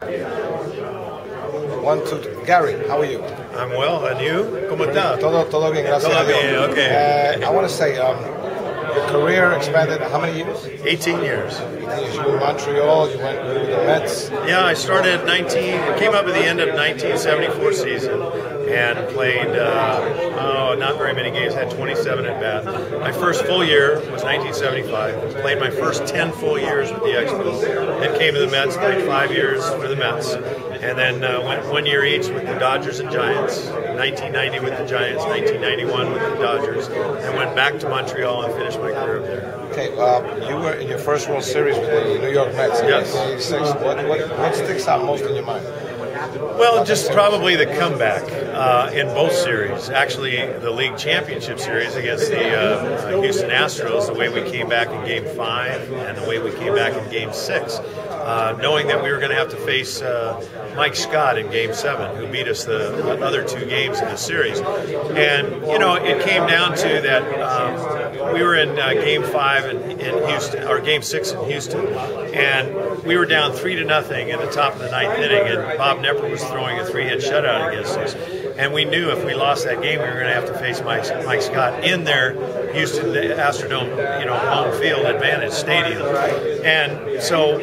One, two, Gary, how are you? I'm well, and you? ¿Cómo está? Todo bien, gracias a Dios. Bien, okay. I want to say, your career expanded how many years? 18 years. 18 years. You were in Montreal, you went with the Mets. Yeah, I started came up at the end of 1974 season and played, not very many games, had 27 at bat. My first full year was 1975. Played my first 10 full years with the Expos. Then came to the Mets, played 5 years for the Mets. And then went 1 year each with the Dodgers and Giants. 1990 with the Giants, 1991 with the Dodgers. And went back to Montreal and finished my career there. Okay, you were in your first World Series with the New York Mets in Yes. 1986. What sticks out most in your mind? Well, just probably the comeback in both series. Actually, the league championship series against the Houston Astros, the way we came back in Game 5 and the way we came back in Game 6, knowing that we were going to have to face Mike Scott in Game 7, who beat us the other 2 games in the series. And, you know, it came down to that we were in Game 5 in Houston, or Game 6 in Houston, and we were down 3-0 in the top of the 9th inning, and Bob Nepper was throwing a 3-hit shutout against us. And we knew if we lost that game, we were going to have to face Mike Scott in their Houston Astrodome, you know, home field advantage stadium. And so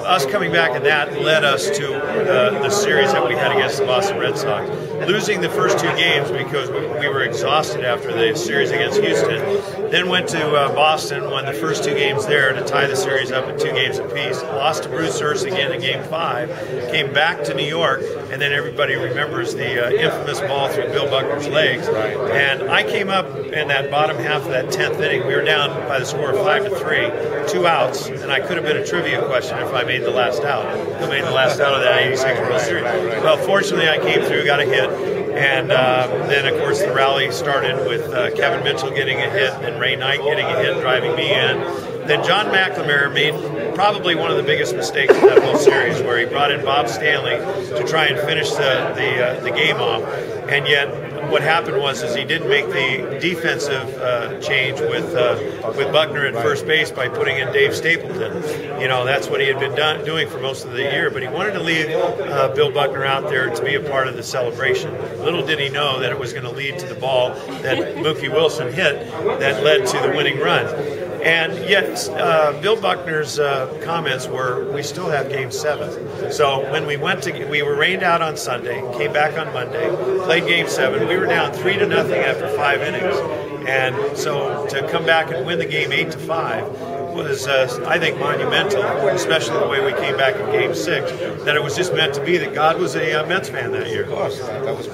us coming back in that led us to the series that we had against the Boston Red Sox. Losing the first 2 games because we were exhausted after the series against Houston. Then went to Boston, won the first 2 games there to tie the series up at 2 games apiece. Lost to Bruce Hurst again in Game 5. Came back to New York, and then everybody remembers the infamous ball through Bill Buckner's legs. And I came up in that bottom half of that 10th inning. We were down by the score of 5-3, 2 outs, and I could have been a trivia question if I made the last out. Who made the last out of that 86 World Series? Well, fortunately, I came through, got a hit. And then, of course, the rally started with Kevin Mitchell getting a hit and Ray Knight getting a hit, driving me in. Then John McNamara made probably one of the biggest mistakes in that whole series, where he brought in Bob Stanley to try and finish the game off. And yet, what happened was he didn't make the defensive change with Buckner at first base by putting in Dave Stapleton. You know, that's what he had been doing for most of the year. But he wanted to leave Bill Buckner out there to be a part of the celebration. Little did he know that it was going to lead to the ball that Mookie Wilson hit that led to the winning run. And yet, Bill Buckner's comments were, we still have Game 7. So when we were rained out on Sunday, came back on Monday, played Game 7. We were down 3-0 after 5 innings. And so to come back and win the game 8-5 was, I think, monumental, especially the way we came back in Game 6, that it was just meant to be that God was a Mets fan that year. Of course, that was